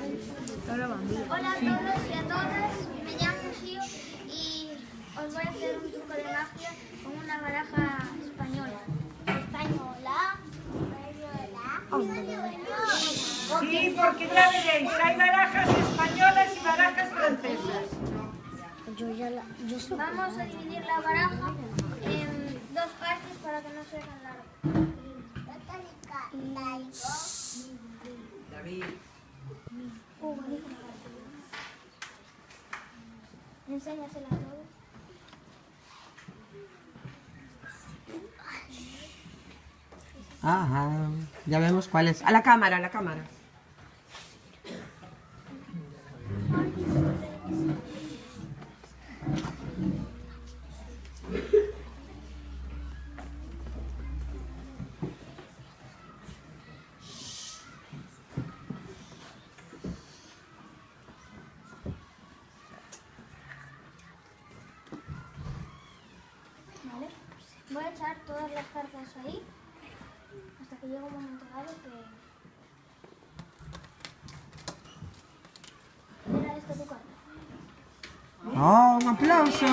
Hola a todos y a todas, me llamo Sio y os voy a hacer un truco de magia con una baraja española. ¿Española? Sí, porque ya veréis, hay barajas españolas y barajas francesas. Vamos a dividir la baraja en dos partes para que no se hagan largas. Enséñasela a todos. Ajá, ya vemos cuál es. A la cámara, a la cámara. Vale. Voy a echar todas las cartas ahí hasta que llegue un momento dado que... Era esta tu carta. ¡Oh, un aplauso!